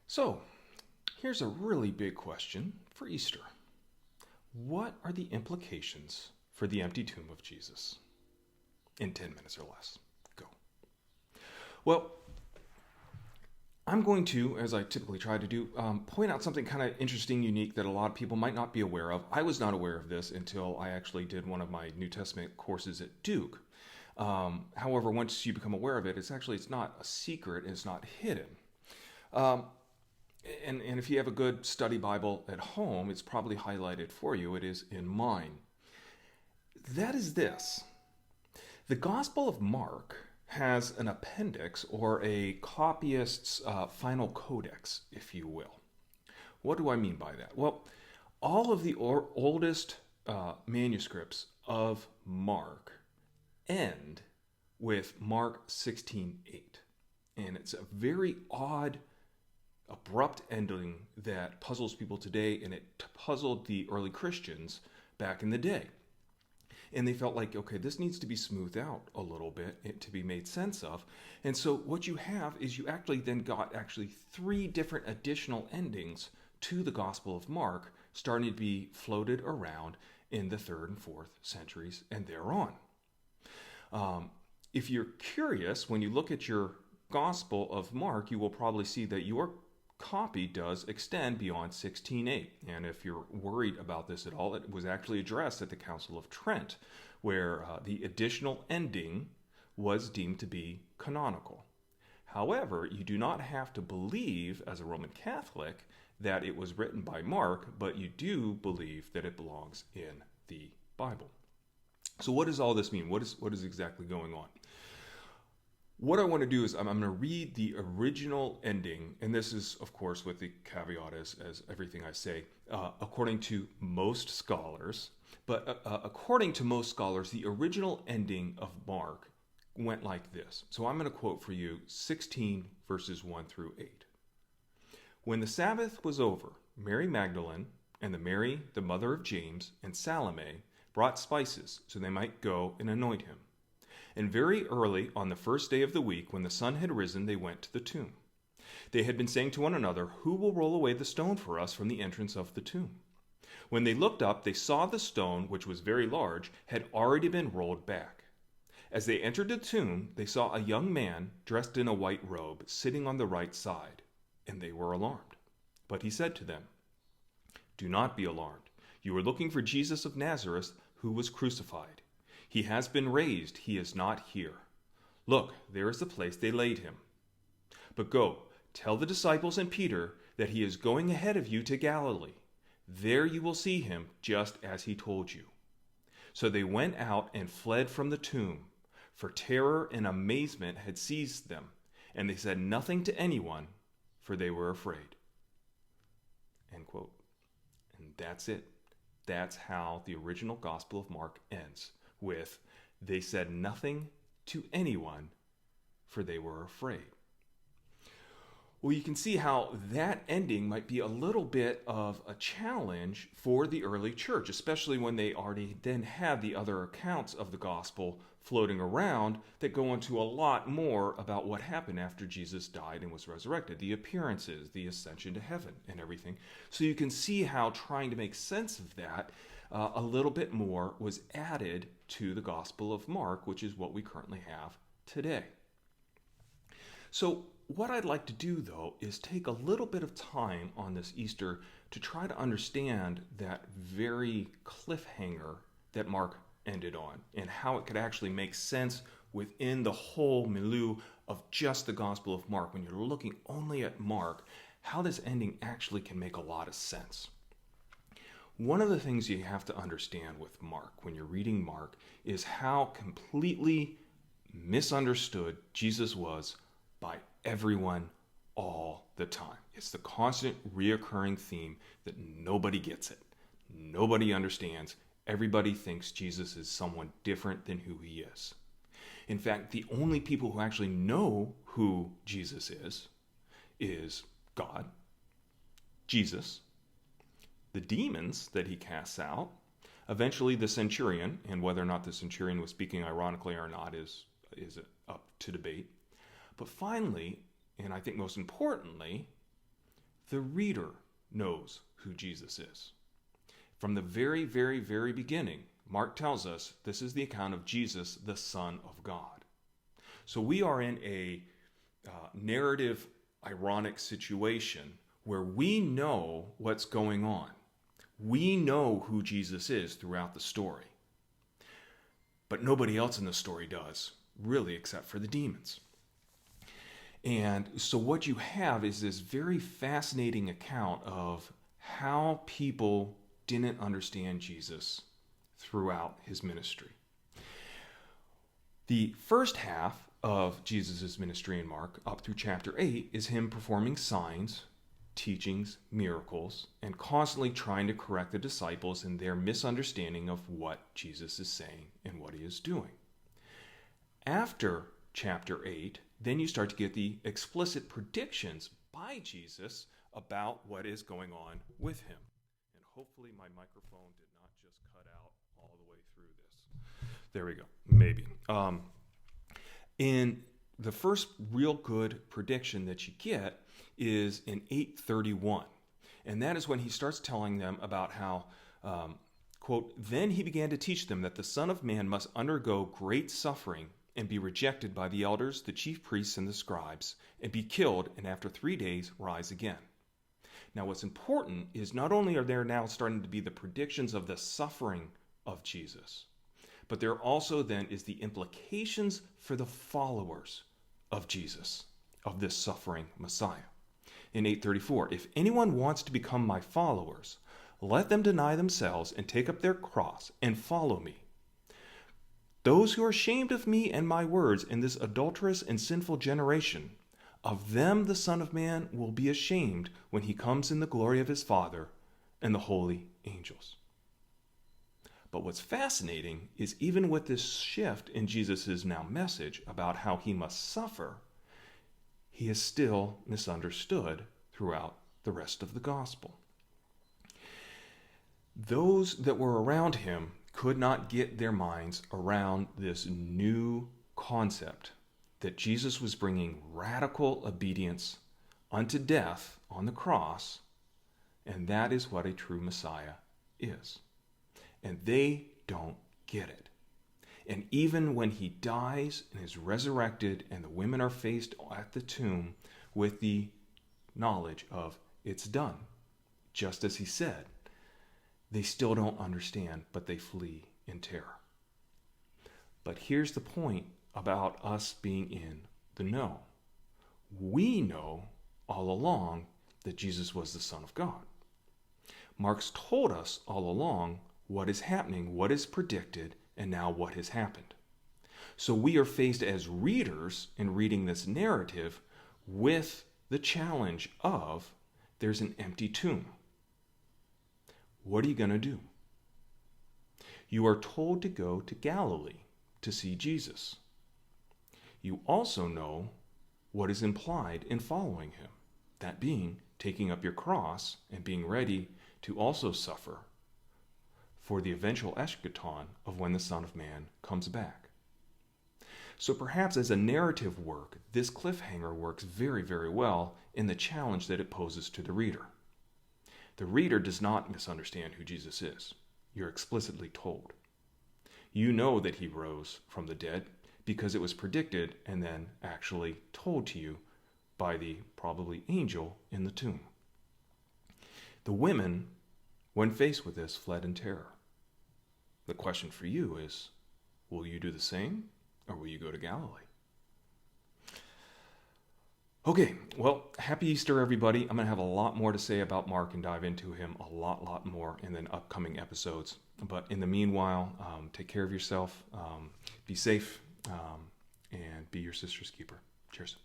So, here's a really big question for Easter. What are the implications for the empty tomb of Jesus? In 10 minutes or less. Go. Well, I'm going to, as I typically try to do, point out something kind of interesting, unique that a lot of people might not be aware of. I was not aware of this until I actually did one of my New Testament courses at Duke. However, once you become aware of it, it's not a secret, it's not hidden. Um, and if you have a good study Bible at home, it's probably highlighted for you. It is in mine. That is this. The Gospel of Mark has an appendix or a copyist's final codex, if you will. What do I mean by that? Well, all of the oldest manuscripts of Mark end with Mark 16:8. And it's a very odd, abrupt ending that puzzles people today, and it puzzled the early Christians back in the day. And they felt like, okay, this needs to be smoothed out a little bit to be made sense of. And so what you have is you actually then got three different additional endings to the Gospel of Mark starting to be floated around in the 3rd and 4th centuries and thereon. If you're curious, when you look at your Gospel of Mark, you will probably see that your copy does extend beyond 16:8. And if you're worried about this at all, it was actually addressed at the Council of Trent, where the additional ending was deemed to be canonical. However, you do not have to believe, as a Roman Catholic, that it was written by Mark, but you do believe that it belongs in the Bible. So what does all this mean? What is exactly going on? What I want to do is I'm going to read the original ending, and this is, of course, with the caveat as everything I say, according to most scholars. But according to most scholars, the original ending of Mark went like this. So I'm going to quote for you 16 verses 1 through 8. When the Sabbath was over, Mary Magdalene and Mary, the mother of James, and Salome brought spices so they might go and anoint him. And very early on the first day of the week, when the sun had risen, they went to the tomb. They had been saying to one another, "Who will roll away the stone for us from the entrance of the tomb?" When they looked up, they saw the stone, which was very large, had already been rolled back. As they entered the tomb, they saw a young man dressed in a white robe, sitting on the right side, and they were alarmed. But he said to them, "Do not be alarmed. You are looking for Jesus of Nazareth, who was crucified. He has been raised. He is not here. Look, there is the place they laid him. But go, tell the disciples and Peter that he is going ahead of you to Galilee. There you will see him, just as he told you." So they went out and fled from the tomb, for terror and amazement had seized them, and they said nothing to anyone, for they were afraid. End quote. And that's it. That's how the original Gospel of Mark ends, with, they said nothing to anyone, for they were afraid. Well, you can see how that ending might be a little bit of a challenge for the early church, especially when they already then had the other accounts of the gospel floating around that go into a lot more about what happened after Jesus died and was resurrected, the appearances, the ascension to heaven, and everything. So you can see how trying to make sense of that a little bit more was added to the Gospel of Mark, which is what we currently have today. So what I'd like to do, though, is take a little bit of time on this Easter to try to understand that very cliffhanger that Mark ended on and how it could actually make sense within the whole milieu of just the Gospel of Mark. When you're looking only at Mark, how this ending actually can make a lot of sense. One of the things you have to understand with Mark, when you're reading Mark, is how completely misunderstood Jesus was by everyone all the time. It's the constant reoccurring theme that nobody gets it. Nobody understands. Everybody thinks Jesus is someone different than who he is. In fact, the only people who actually know who Jesus is God, Jesus, the demons that he casts out, eventually the centurion, and whether or not the centurion was speaking ironically or not is up to debate. But finally, and I think most importantly, the reader knows who Jesus is. From the very, very, very beginning, Mark tells us this is the account of Jesus, the Son of God. So we are in a narrative, ironic situation where we know what's going on. We know who Jesus is throughout the story. But nobody else in the story does, really, except for the demons. And so what you have is this very fascinating account of how people didn't understand Jesus throughout his ministry. The first half of Jesus' ministry in Mark, up through chapter 8, is him performing signs, teachings, miracles, and constantly trying to correct the disciples in their misunderstanding of what Jesus is saying and what he is doing. After chapter 8, then you start to get the explicit predictions by Jesus about what is going on with him. And hopefully my microphone did not just cut out all the way through this. There we go. Maybe. In the first real good prediction that you get is in 8:31. And that is when he starts telling them about how, quote, "Then he began to teach them that the Son of Man must undergo great suffering and be rejected by the elders, the chief priests, and the scribes, and be killed, and after 3 days rise again." Now, what's important is not only are there now starting to be the predictions of the suffering of Jesus, but there also then is the implications for the followers of Jesus, of this suffering Messiah. In 8:34, "If anyone wants to become my followers, let them deny themselves and take up their cross and follow me. Those who are ashamed of me and my words in this adulterous and sinful generation, of them the Son of Man will be ashamed when he comes in the glory of his Father and the holy angels." But what's fascinating is even with this shift in Jesus' now message about how he must suffer, he is still misunderstood throughout the rest of the gospel. Those that were around him could not get their minds around this new concept that Jesus was bringing radical obedience unto death on the cross, and that is what a true Messiah is. And they don't get it. And even when he dies and is resurrected and the women are faced at the tomb with the knowledge of it's done, just as he said, they still don't understand, but they flee in terror. But here's the point about us being in the know. We know all along that Jesus was the Son of God. Mark's told us all along what is happening, what is predicted, and now what has happened. So we are faced as readers in reading this narrative with the challenge of there's an empty tomb. What are you going to do? You are told to go to Galilee to see Jesus. You also know what is implied in following him, that being taking up your cross and being ready to also suffer for the eventual eschaton of when the Son of Man comes back. So perhaps as a narrative work, this cliffhanger works very, very well in the challenge that it poses to the reader. The reader does not misunderstand who Jesus is. You're explicitly told. You know that he rose from the dead because it was predicted and then actually told to you by the probably angel in the tomb. The women, when faced with this, fled in terror. The question for you is, will you do the same or will you go to Galilee? Okay, well, happy Easter, everybody. I'm going to have a lot more to say about Mark and dive into him a lot more in the upcoming episodes. But in the meanwhile, take care of yourself, be safe, and be your sister's keeper. Cheers.